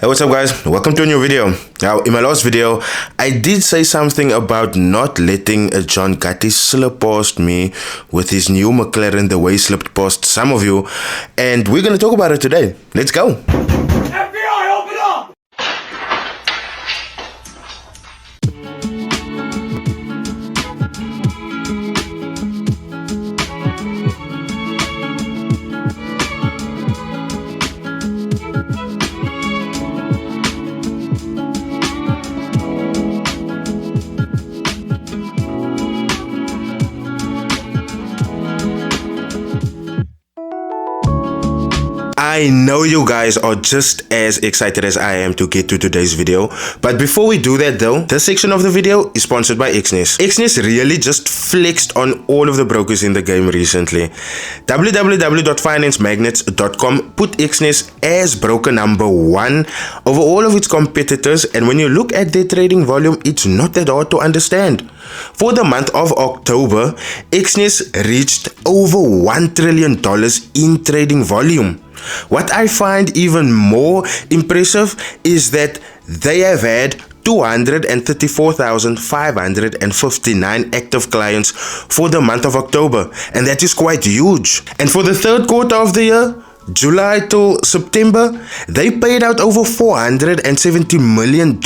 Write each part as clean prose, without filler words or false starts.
Hey, what's up guys? Welcome to a new video. Now, in my last video, I did say something about not letting John Ghatti slip past me with his new McLaren the way he slipped past some of you, and we're going to talk about it today. Let's go. FBI, open up! I know you guys are just as excited as I am to get to today's video, but before we do that though, this section of the video is sponsored by Xness. Xness really just flexed on all of the brokers in the game recently. www.financemagnets.com put Xness as broker number 1 over all of its competitors, and when you look at their trading volume, it's not that hard to understand. For the month of October, Xness reached over $1 trillion in trading volume. What I find even more impressive is that they have had 234,559 active clients for the month of October, and that is quite huge. And for the third quarter of the year, July to September, they paid out over $470 million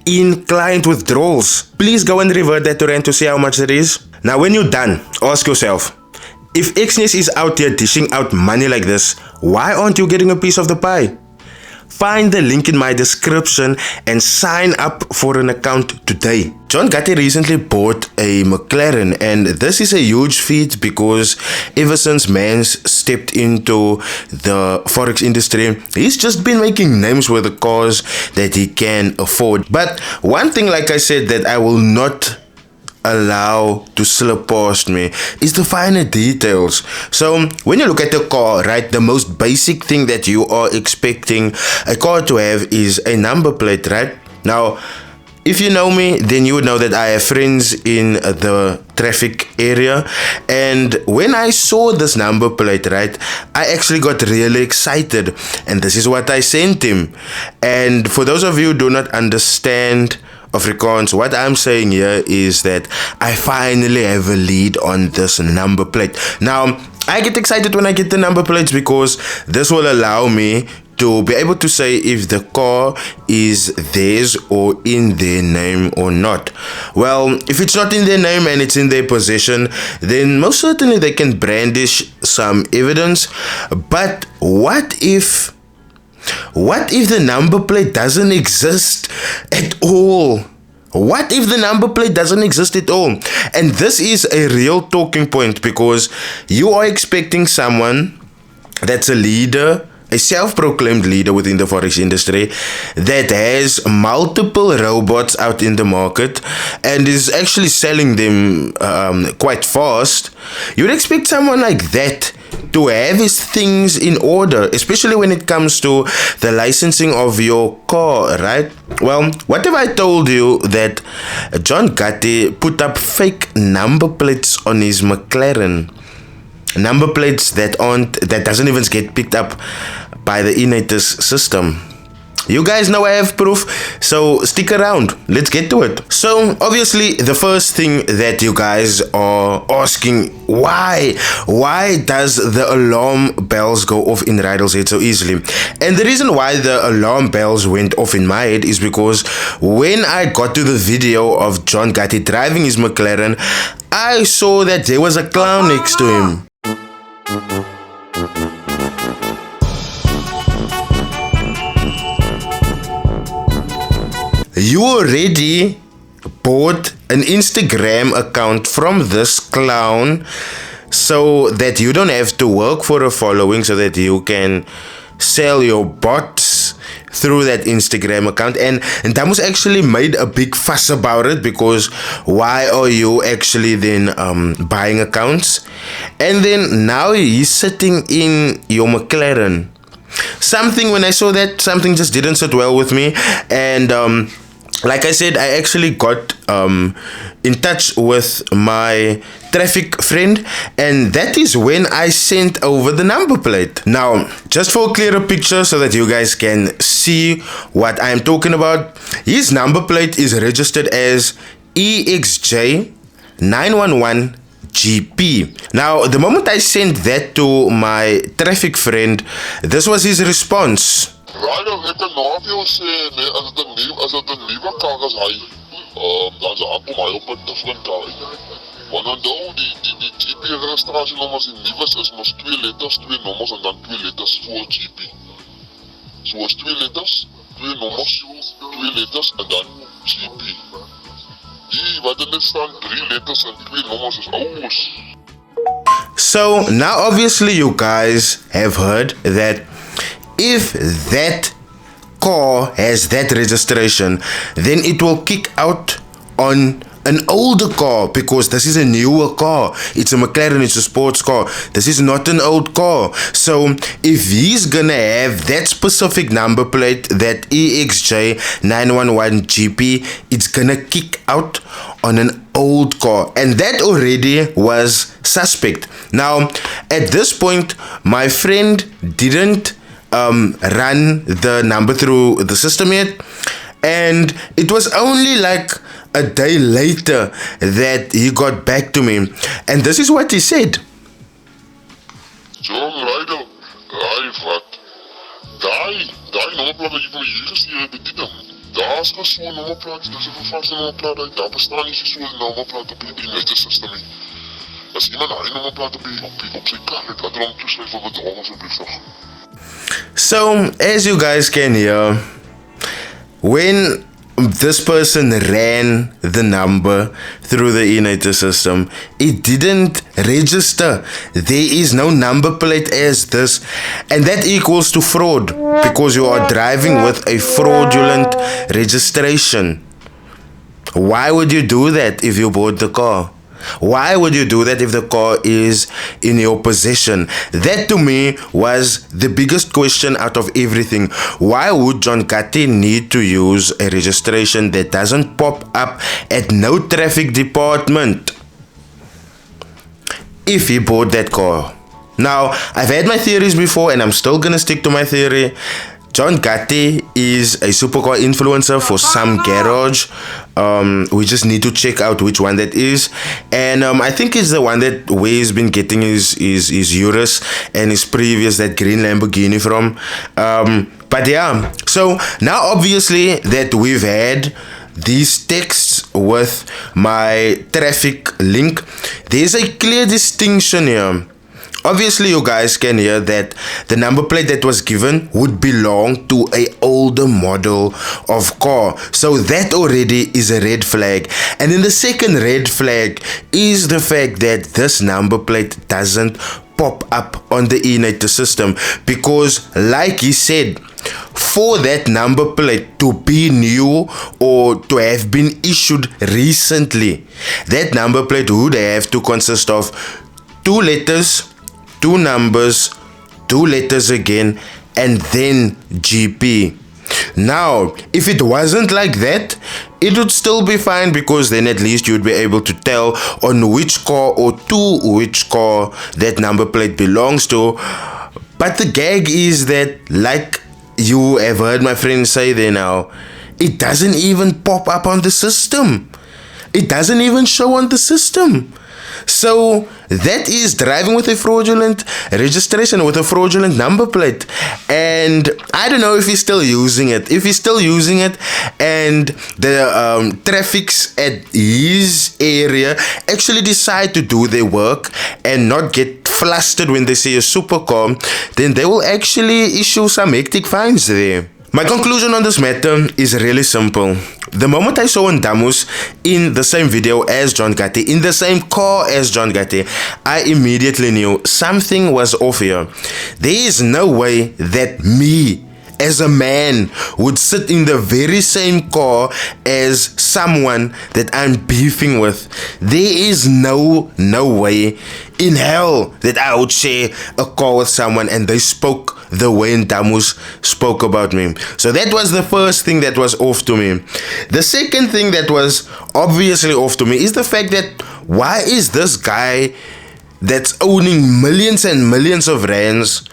in client withdrawals. Please go and revert that to rand to see how much it is. Now when you're done, ask yourself, if Xness is out here dishing out money like this, why aren't you getting a piece of the pie? Find the link in my description and sign up for an account today. John Ghatti recently bought a McLaren, and this is a huge feat because ever since Mans stepped into the forex industry, he's just been making names with the cars that he can afford. But one thing, like I said, that I will not allow to slip past me is the finer details. So when you look at the car, right, the most basic thing that you are expecting a car to have is a number plate, right? Now, if you know me, then you would know that I have friends in the traffic area, and when I saw this number plate, right, I actually got really excited, and this is what I sent him. And for those of you who do not understand Afrikaans, what I'm saying here is that I finally have a lead on this number plate. Now, I get excited when I get the number plates because this will allow me to be able to say if the car is theirs or in their name or not. Well, if it's not in their name and it's in their possession, then most certainly they can brandish some evidence. But what if the number plate doesn't exist at all? What if the number plate doesn't exist at all? And this is a real talking point because you are expecting someone that's a leader, a self-proclaimed leader within the forex industry that has multiple robots out in the market and is actually selling them quite fast. You'd expect someone like that to have his things in order, especially when it comes to the licensing of your car, right? Well, what if I told you that John Ghatti put up fake number plates on his McLaren? Number plates that doesn't even get picked up by the Inatus system. You guys know I have proof, so stick around. Let's get to it. So obviously the first thing that you guys are asking, why does the alarm bells go off in Rydell's head so easily? And the reason why the alarm bells went off in my head is because when I got to the video of John Ghatti driving his McLaren, I saw that there was a clown next to him. You already bought an Instagram account from this clown so that you don't have to work for a following, so that you can sell your bots through that Instagram account. And Damus actually made a big fuss about it because why are you actually then buying accounts? And then now he's sitting in your McLaren. When I saw that, something just didn't sit well with me, and like I said, I actually got in touch with my traffic friend, and that is when I sent over the number plate. Now, just for a clearer picture so that you guys can see what I'm talking about, his number plate is registered as EXJ 911GP. Now, the moment I sent that to my traffic friend, this was his response. Ryder, ek kan nou vir jou sê, nee, as dit 'n nuwe kar is hy, dan se aankom hy op 'n different kar. Want onthou die GP registrasienommer in nuus is mos 2 letters, 2 nommers en dan 2 letters voor GP. So as 2 letters, 2 nommers, 2 letters en dan GP. Die wat er staan 3 letters en 2 nommers is ouers. So now obviously you guys have heard that if that car has that registration, then it will kick out on an older car, because this is a newer car. It's a McLaren, it's a sports car. This is not an old car. So if he's gonna have that specific number plate, that EXJ 911GP, it's gonna kick out on an old car, and that already was suspect. Now at this point, my friend didn't run the number through the system yet, and it was only like a day later that he got back to me, and this is what he said. John Ryder, wat? Daai nommerplaat wat jy vir my hier gestuur het, dit dan. Daar's so 'n nommerplaat, dis 'n vervalse nommerplaat, daar bestaan nie so 'n nommerplaat op die United System nie. As iemand daai nommerplaat op sy kar het, wat hom toeskryf op bedrog asseblief. So, as you guys can hear, when this person ran the number through the United System, it didn't register. There is no number plate as this, and that equals to fraud, because you are driving with a fraudulent registration. Why would you do that if you bought the car? Why would you do that if the car is in your possession? That to me was the biggest question out of everything. Why would John Ghatti need to use a registration that doesn't pop up at no traffic department if he bought that car? Now, I've had my theories before, and I'm still gonna stick to my theory. John Ghatti is a supercar influencer for some garage. We just need to check out which one that is, and I think it's the one that where he's been getting his Urus and his previous, that green Lamborghini from. But yeah, so now obviously that we've had these texts with my traffic link, there's a clear distinction here. Obviously, you guys can hear that the number plate that was given would belong to a older model of car. So that already is a red flag. And then the second red flag is the fact that this number plate doesn't pop up on the United System, because like he said, for that number plate to be new or to have been issued recently, that number plate would have to consist of 2 letters, 2 numbers, 2 letters again, and then GP. Now, if it wasn't like that, it would still be fine, because then at least you'd be able to tell on which car or to which car that number plate belongs to. But the gag is that, like you have heard my friend say there now, it doesn't even pop up on the system. It doesn't even show on the system. So that is driving with a fraudulent registration, with a fraudulent number plate. And I don't know if he's still using it. If he's still using it and the traffics at his area actually decide to do their work and not get flustered when they see a supercar, then they will actually issue some hectic fines there. My conclusion on this matter is really simple. The moment I saw Ndamus in the same video as John Ghatti, in the same car as John Ghatti, I immediately knew something was off here. There is no way that me, as a man, would sit in the very same car as someone that I'm beefing with. There is no way in hell that I would share a car with someone and they spoke the way Damus spoke about me. So that was the first thing that was off to me. The second thing that was obviously off to me is the fact that why is this guy that's owning millions and millions of rands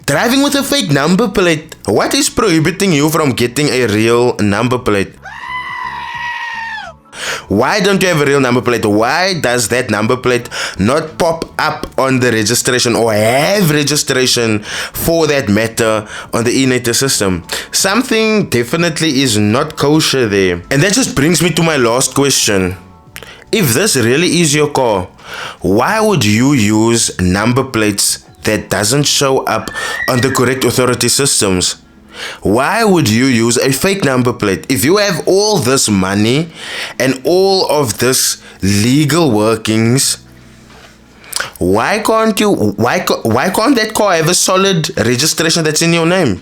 driving with a fake number plate? What is prohibiting you from getting a real number plate? Why don't you have a real number plate? Why does that number plate not pop up on the registration or have registration for that matter on the e-nator system? Something definitely is not kosher there. And that just brings me to my last question. If this really is your car, why would you use number plates that doesn't show up on the correct authority systems? Why would you use a fake number plate? If you have all this money and all of this legal workings, why can't that car have a solid registration that's in your name?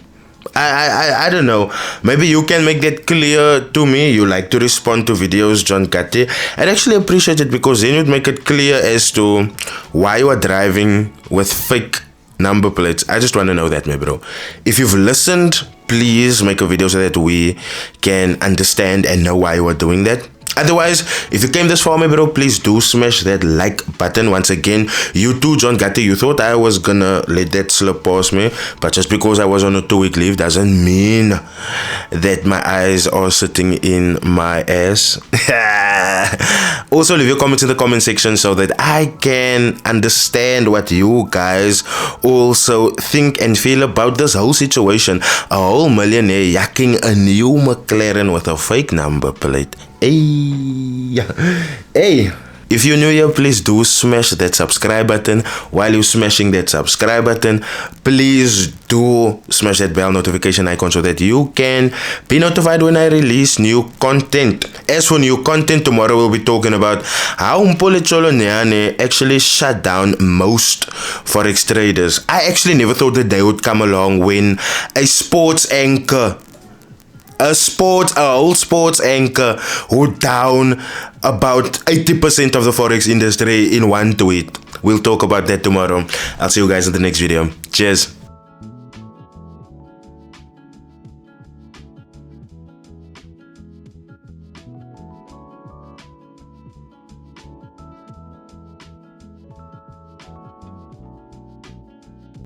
I don't know. Maybe you can make that clear to me. You like to respond to videos, John Ghatti. I'd actually appreciate it, because then you'd make it clear as to why you are driving with fake number plates. I just want to know that, my bro. If you've listened, please make a video so that we can understand and know why you are doing that. Otherwise, if you came this far, my bro, please do smash that like button. Once again, you too, John Ghatti, you thought I was gonna let that slip past me, but just because I was on a 2-week leave doesn't mean that my eyes are sitting in my ass. Also, leave your comments in the comment section so that I can understand what you guys also think and feel about this whole situation. A whole millionaire yakking a new McLaren with a fake number plate. Hey, if you're new here, please do smash that subscribe button. While you're smashing that subscribe button, please do smash that bell notification icon so that you can be notified when I release new content. As for new content, tomorrow we'll be talking about how Mpole Cholonyane actually shut down most forex traders. I actually never thought the day would come along when a sports anchor, a whole sports anchor who down about 80% of the forex industry in one tweet. We'll talk about that tomorrow. I'll see you guys in the next video. Cheers.